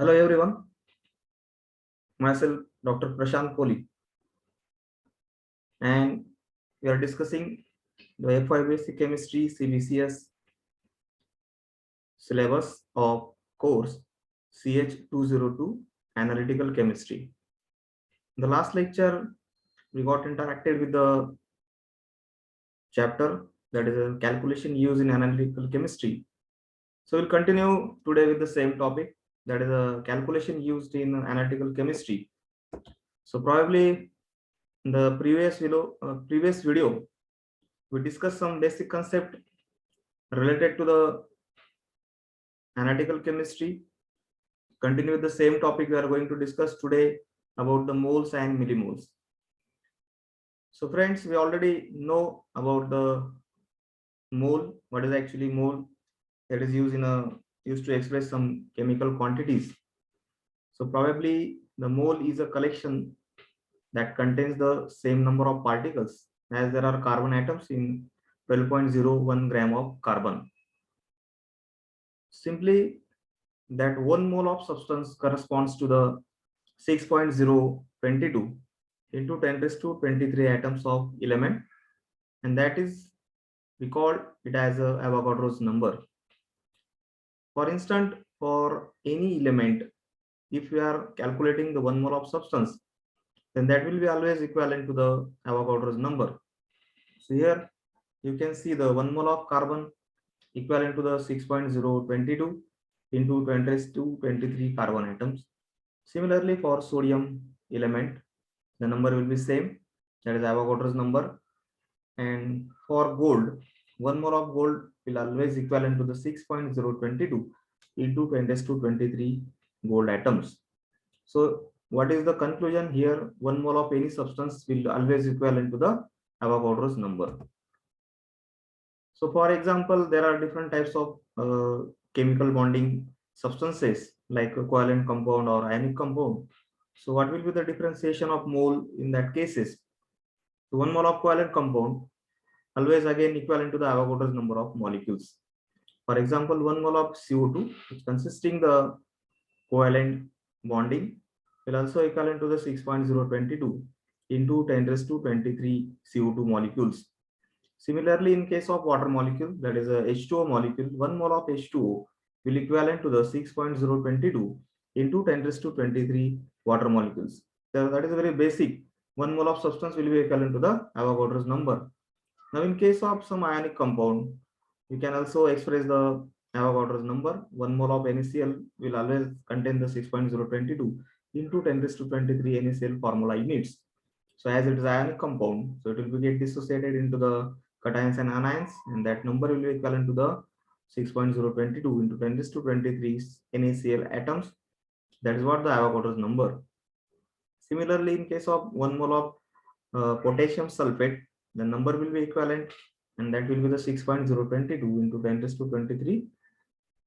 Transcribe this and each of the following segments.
Hello everyone, myself Dr. Prashant Kohli, and we are discussing the FY Basic Chemistry CBCS syllabus of course CH202 Analytical Chemistry. In the last lecture, we got interacted with the chapter that is a calculation used in analytical chemistry. So we'll continue today with the same topic, that is a calculation used in analytical chemistry. So probably in the previous video, we discussed some basic concept related to the analytical chemistry. Continue with the same topic we are going to discuss today about the moles and millimoles. So friends, we already know about the mole. What is actually mole? That is used to express some chemical quantities. So probably the mole is a collection that contains the same number of particles as there are carbon atoms in 12.01 gram of carbon. Simply that 1 mole of substance corresponds to the 6.022 into 10 raised to 23 atoms of element, and that is we call it as a Avogadro's number. For instance, for any element, if we are calculating the 1 mole of substance, then that will be always equivalent to the Avogadro's number. So here you can see the 1 mole of carbon equivalent to the 6.022 into 10 raised to 23 carbon atoms. Similarly, for sodium element, the number will be same, that is Avogadro's number. And for gold, 1 mole of gold will always equivalent to the 6.022 into 10 raised to 23 gold atoms. So what is the conclusion here? 1 mole of any substance will always equivalent to the Avogadro's number. So for example, there are different types of chemical bonding substances like a covalent compound or ionic compound. So what will be the differentiation of mole in that cases? So 1 mole of covalent compound always again equivalent to the Avogadro's number of molecules. For example, 1 mole of CO2, which consisting the covalent bonding, will also equivalent to the 6.022 into 10 raised to 23 CO2 molecules. Similarly, in case of water molecule, that is a H2O molecule, 1 mole of H2O will equivalent to the 6.022 into 10 raised to 23 water molecules. So that is very basic. 1 mole of substance will be equivalent to the Avogadro's number. Now, in case of some ionic compound, you can also express the Avogadro's number. 1 mole of NaCl will always contain the 6.022 into 10 raised to 23 NaCl formula units. So as it is ionic compound, so it will be get dissociated into the cations and anions, and that number will be equivalent to the 6.022 into 10 raised to 23 NaCl atoms. That is what the Avogadro's number. Similarly, in case of 1 mole of potassium sulfate, the number will be equivalent, and that will be the 6.022 into 10 raised to 23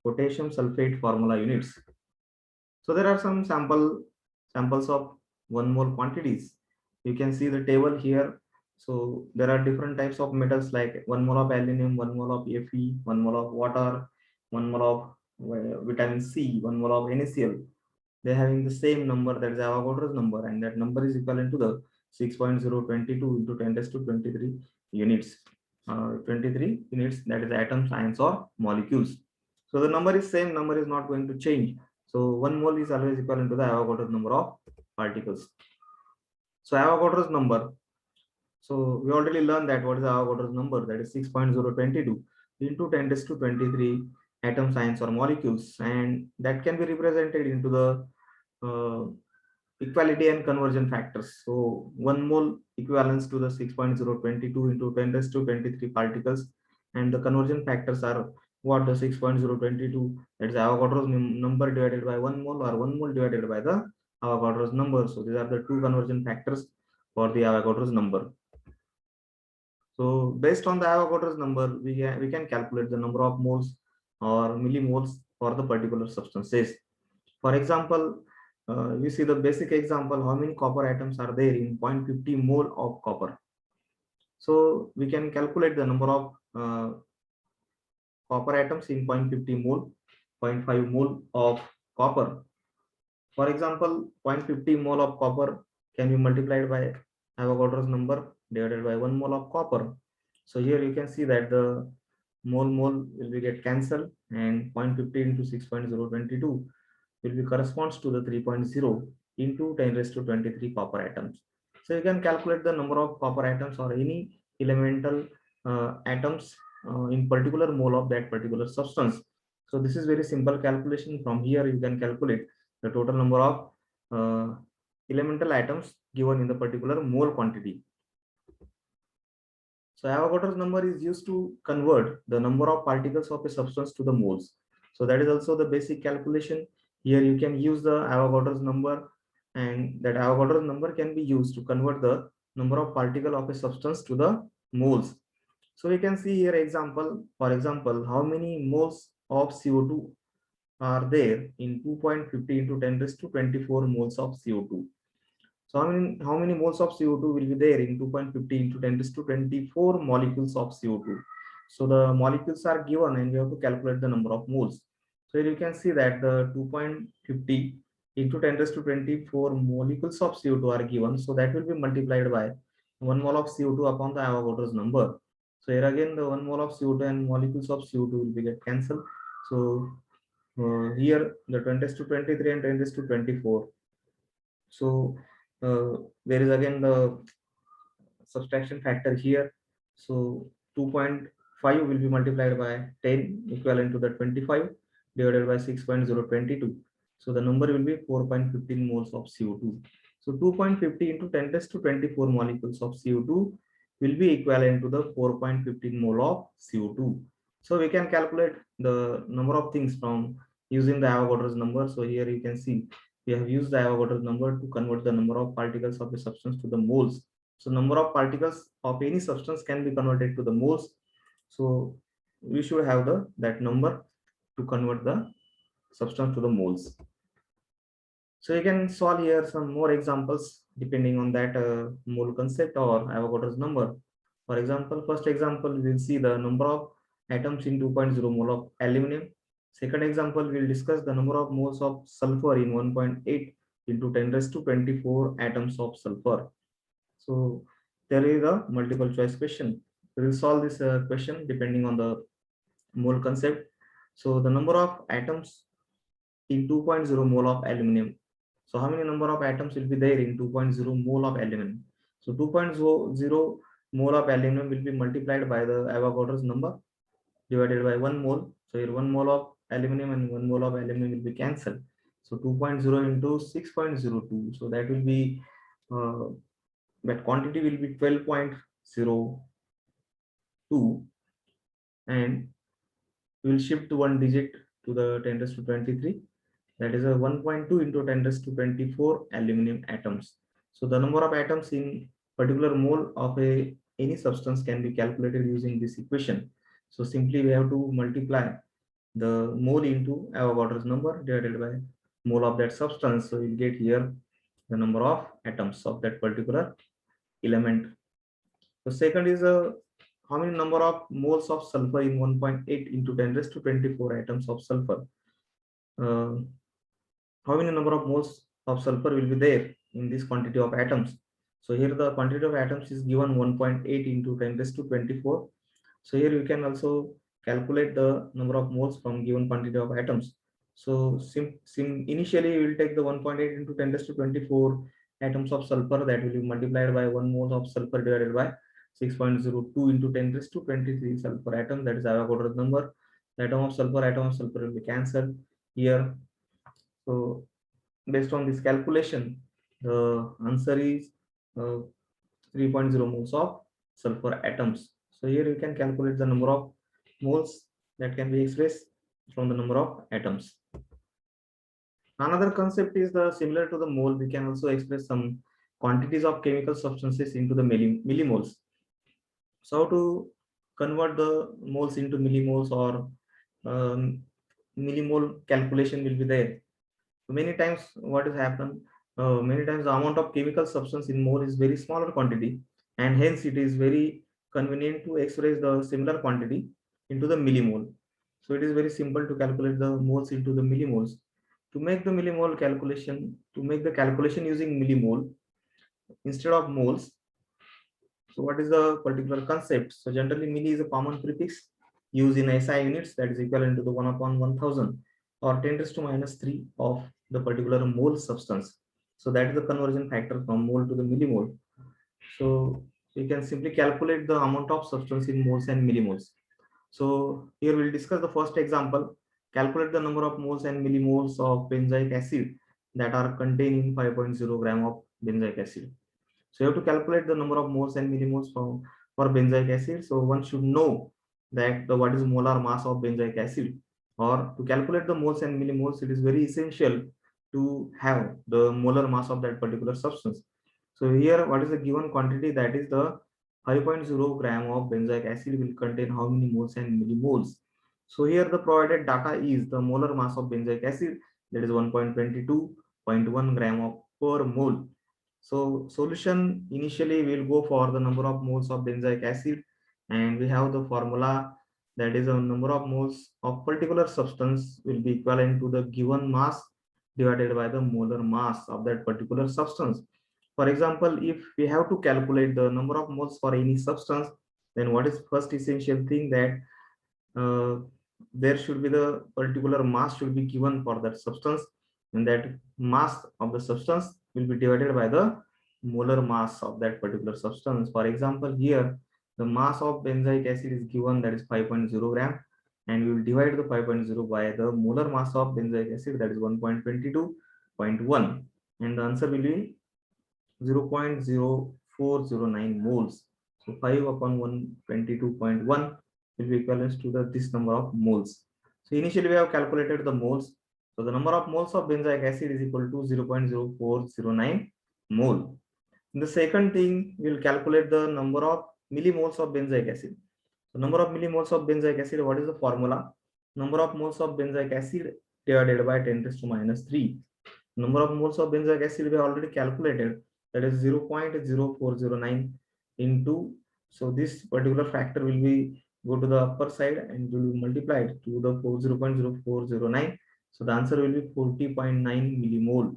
potassium sulfate formula units. So there are some samples of 1 mole quantities. You can see the table here. So there are different types of metals like 1 mole of aluminum, 1 mole of Fe, 1 mole of water, 1 mole of vitamin C, 1 mole of NaCl. They're having the same number, that is Avogadro's number, and that number is equivalent to the 6.022 into 10 raised to 23 units. 23 units, that is atoms, ions, or molecules. So the number is same, number is not going to change. So 1 mole is always equivalent to the Avogadro's number of particles. So Avogadro's number. So we already learned that what is Avogadro's number, that is 6.022 into 10 raised to 23 atoms, ions, or molecules, and that can be represented into the equality and conversion factors. So 1 mole equivalents to the 6.022 into 10 raised to 23 particles, and the conversion factors are what the 6.022, that is Avogadro's number divided by 1 mole, or 1 mole divided by the Avogadro's number. So these are the two conversion factors for the Avogadro's number. So based on the Avogadro's number, we can calculate the number of moles or millimoles for the particular substances. For example, you see the basic example, how many copper atoms are there in 0.50 mole of copper. So we can calculate the number of copper atoms in 0.50 mole, 0.5 mole of copper. For example, 0.50 mole of copper can be multiplied by Avogadro's number divided by 1 mole of copper. So here you can see that the mole will be get cancelled, and 0.50 into 6.022 will be corresponds to the 3.0 into 10 raised to 23 copper atoms. So you can calculate the number of copper atoms or any elemental atoms in particular mole of that particular substance. So this is very simple calculation. From here you can calculate the total number of uh, elemental atoms given in the particular mole quantity. So Avogadro's number is used to convert the number of particles of a substance to the moles. So that is also the basic calculation. Here you can use the Avogadro's number, and that Avogadro's number can be used to convert the number of particle of a substance to the moles. So we can see here example, for example, how many moles of CO2 are there in 2.50 into 10 raised to 24 moles of CO2. So how many moles of CO2 will be there in 2.50 into 10 to 24 molecules of CO2? So the molecules are given and we have to calculate the number of moles. So here you can see that the 2.50 into 10 to 24 molecules of CO2 are given. So that will be multiplied by 1 mole of CO2 upon the Avogadro's number. So here again the 1 mole of CO2 and molecules of CO2 will be get cancelled. So here the 10 to 23 and 10 to 24. So there is again the subtraction factor here. So 2.5 will be multiplied by 10 equivalent to the 25 divided by 6.022. So the number will be 4.15 moles of CO2. So 2.50 into 10 raised to 24 molecules of CO2 will be equivalent to the 4.15 mole of CO2. So we can calculate the number of things from using the Avogadro's number. So here you can see we have used the Avogadro's number to convert the number of particles of a substance to the moles. So number of particles of any substance can be converted to the moles. So we should have that number to convert the substance to the moles. So you can solve here some more examples depending on that mole concept or Avogadro's number. For example, first example, we will see the number of atoms in 2.0 mole of aluminum. Second example, we will discuss the number of moles of sulfur in 1.8 into 10 raised to 24 atoms of sulfur. So there is a multiple choice question. We will solve this question depending on the mole concept. So the number of atoms in 2.0 mole of aluminum. So how many number of atoms will be there in 2.0 mole of aluminum? So 2.0 mole of aluminum will be multiplied by the Avogadro's number divided by 1 mole. So here 1 mole of aluminum and 1 mole of aluminum will be cancelled. So 2.0 into 6.02. So that will be that quantity will be 12.02, and we will shift one digit to the 10 raised to 23. That is a 1.2 into 10 raised to 24 aluminum atoms. So the number of atoms in particular mole of any substance can be calculated using this equation. So simply we have to multiply the mole into Avogadro's number divided by mole of that substance. So you get here the number of atoms of that particular element. The second is how many number of moles of sulfur in 1.8 into 10 raised to 24 atoms of sulfur. Uh, how many number of moles of sulfur will be there in this quantity of atoms? So here the quantity of atoms is given 1.8 into 10 raised to 24. So here you can also calculate the number of moles from given quantity of atoms. So initially we will take the 1.8 into 10 raised to 24 atoms of sulfur, that will be multiplied by 1 mole of sulfur divided by 6.02 into 10 raised to 23 sulfur atoms. That is Avogadro's number. The atom of sulfur will be cancelled here. So based on this calculation, the answer is 3.0 moles of sulfur atoms. So here you can calculate the number of moles that can be expressed from the number of atoms. Another concept is the similar to the mole, we can also express some quantities of chemical substances into the millimoles. So how to convert the moles into millimoles or millimole calculation will be there. Many times what has happened, many times the amount of chemical substance in mole is very smaller quantity, and hence it is very convenient to express the similar quantity into the millimole. So it is very simple to calculate the moles into the millimoles. to make the millimole calculation, to make the calculation using millimole instead of moles. So what is the particular concept? So generally milli is a common prefix used in SI units, that is equivalent to the 1 upon 1000 or 10 raised to minus 3 of the particular mole substance. So that is the conversion factor from mole to the millimole. So we can simply calculate the amount of substance in moles and millimoles. So here we'll discuss the first example. Calculate the number of moles and millimoles of benzoic acid that are contained in 5.0 gram of benzoic acid. So you have to calculate the number of moles and millimoles for benzoic acid. So one should know that what is molar mass of benzoic acid, or to calculate the moles and millimoles, it is very essential to have the molar mass of that particular substance. So here what is the given quantity, that is the 5.0 gram of benzoic acid will contain how many moles and millimoles. So here the provided data is the molar mass of benzoic acid, that is 1.22.1 gram of per mole. So solution initially will go for the number of moles of benzoic acid, and we have the formula, that is a number of moles of particular substance will be equivalent to the given mass divided by the molar mass of that particular substance. For example, if we have to calculate the number of moles for any substance, then what is first essential thing, that uh, there should be the particular mass should be given for that substance, and that mass of the substance will be divided by the molar mass of that particular substance. For example, here the mass of benzoic acid is given, that is 5.0 gram, and we will divide the 5.0 by the molar mass of benzoic acid, that is 1.22.1, and the answer will be 0.0409 moles. So 5 upon 122.1 will be equivalent to this number of moles. So initially we have calculated the moles. So the number of moles of benzoic acid is equal to 0.0409 mole. In the second thing, we will calculate the number of millimoles of benzoic acid. So number of millimoles of benzoic acid, what is the formula? Number of moles of benzoic acid divided by 10 raised to minus 3. Number of moles of benzoic acid we have already calculated, that is 0.0409 into, so this particular factor will be go to the upper side and will be multiplied to the 0.0409. So the answer will be 40.9 millimole.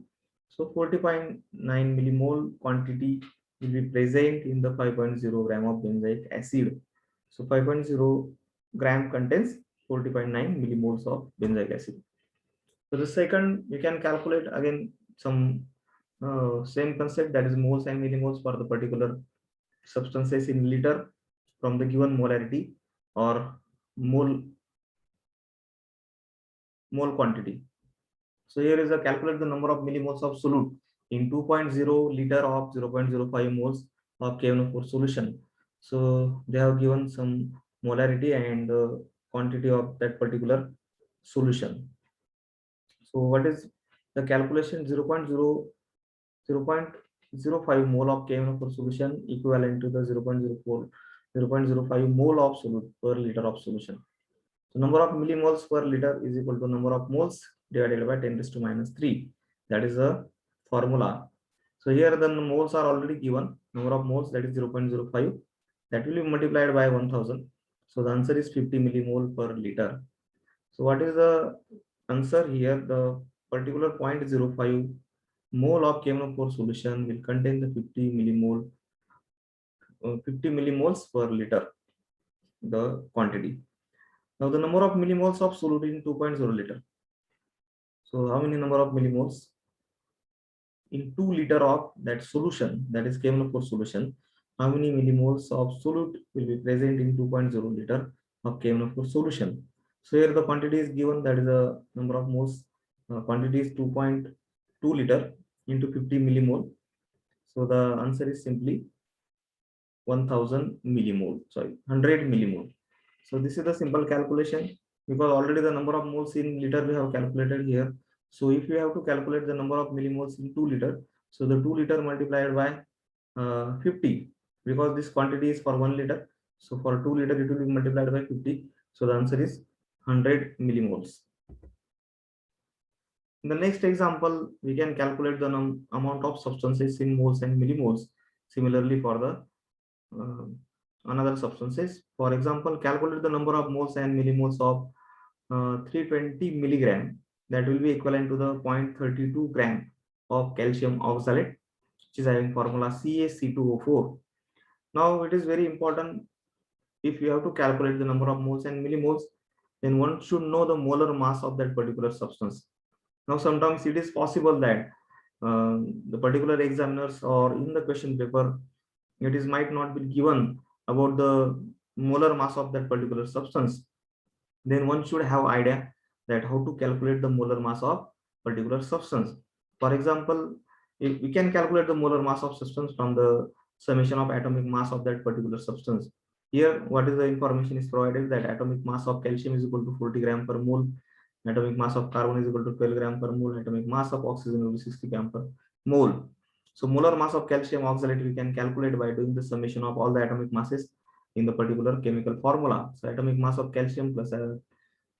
So 40.9 millimole quantity will be present in the 5.0 gram of benzoic acid. So 5.0 gram contains 40.9 millimoles of benzoic acid. So the second, we can calculate again some same concept, that is moles and millimoles for the particular substances in liter from the given molarity or mole quantity. So here is a calculate the number of millimoles of solute in 2.0 liter of 0.05 moles of KNO4 solution. So they have given some molarity and quantity of that particular solution. So what is the calculation? 0.05 mole of KNO4 solution equivalent to the 0.05 mole of solute per liter of solution. So number of millimoles per liter is equal to number of moles divided by 10 raised to minus 3. That is the formula. So here the moles are already given. Number of moles, that is 0.05. That will be multiplied by 1000. So the answer is 50 millimole per liter. So what is the answer here? The particular 0.05 mole of KNO4 solution will contain the 50 millimoles per liter, the quantity. Now the number of millimoles of solute in 2.0 liter. So how many number of millimoles in 2 liter of that solution, that is KNO4 solution? How many millimoles of solute will be present in 2.0 liter of KNO4 solution? So here the quantity is given, that is the number of moles. Quantity is 2.2 liter into 50 millimole. So the answer is simply 1000 millimole, sorry, 100 millimole. So this is the simple calculation, because already the number of moles in liter we have calculated here. So if you have to calculate the number of millimoles in 2 liter, so the 2 liter multiplied by 50, because this quantity is for 1 liter. So for 2 liter it will be multiplied by 50. So the answer is 100 millimoles. In the next example, we can calculate the amount of substances in moles and millimoles. Similarly for the another substances. For example, calculate the number of moles and millimoles of 320 milligram that will be equivalent to the 0.32 gram of calcium oxalate, which is having formula CaC2O4. Now it is very important, if you have to calculate the number of moles and millimoles, then one should know the molar mass of that particular substance. Now sometimes it is possible that the particular examiners or in the question paper, it is might not be given about the molar mass of that particular substance. Then one should have idea that how to calculate the molar mass of particular substance. For example, if we can calculate the molar mass of substance from the summation of atomic mass of that particular substance. Here, what is the information is provided, that atomic mass of calcium is equal to 40 gram per mole, atomic mass of carbon is equal to 12 gram per mole, atomic mass of oxygen will be 60 gram per mole. So molar mass of calcium oxalate we can calculate by doing the summation of all the atomic masses in the particular chemical formula. So atomic mass of calcium plus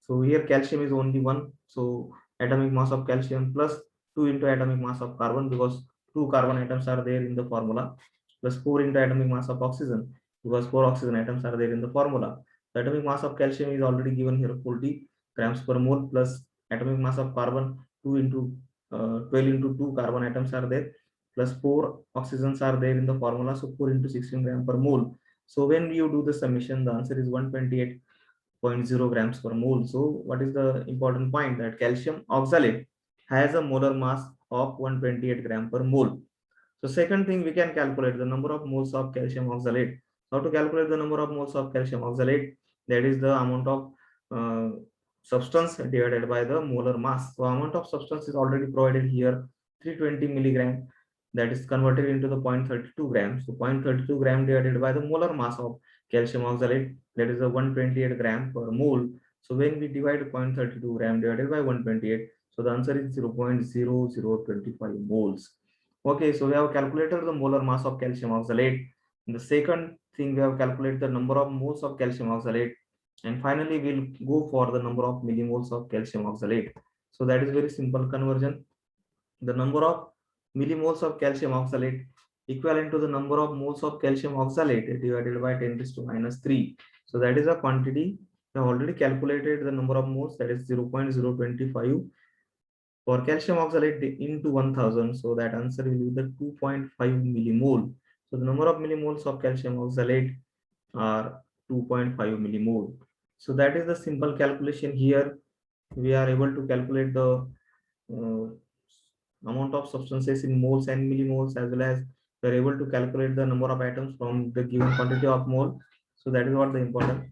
so here calcium is only one. So atomic mass of calcium plus 2 into atomic mass of carbon, because 2 carbon atoms are there in the formula, plus 4 into atomic mass of oxygen, because 4 oxygen atoms are there in the formula. The atomic mass of calcium is already given here 40 grams per mole, plus atomic mass of carbon 2 into 12 into 2 carbon atoms are there, plus 4 oxygens are there in the formula, so 4 into 16 gram per mole. So when you do the summation, the answer is 128.0 grams per mole. So what is the important point, that calcium oxalate has a molar mass of 128 gram per mole. So second thing, we can calculate the number of moles of calcium oxalate. How to calculate the number of moles of calcium oxalate? That is the amount of uh, substance divided by the molar mass. So amount of substance is already provided here, 320 milligram. That is converted into the 0.32 grams. So 0.32 gram divided by the molar mass of calcium oxalate, that is a 128 gram per mole. So when we divide 0.32 gram divided by 128, so the answer is 0.0025 moles. Okay, so we have calculated the molar mass of calcium oxalate. And the second thing, we have calculated the number of moles of calcium oxalate. And finally, we'll go for the number of millimoles of calcium oxalate. So that is very simple conversion. The number of millimoles of calcium oxalate equivalent to the number of moles of calcium oxalate divided by 10 raised to minus 3. So that is a quantity. We have already calculated the number of moles, that is 0.025 for calcium oxalate into 1000. So that answer will be the 2.5 millimole. So the number of millimoles of calcium oxalate are 2.5 millimole. So that is the simple calculation. Here we are able to calculate the amount of substances in moles and millimoles, as well as we are able to calculate the number of atoms from the given quantity of mole. So that is what the important.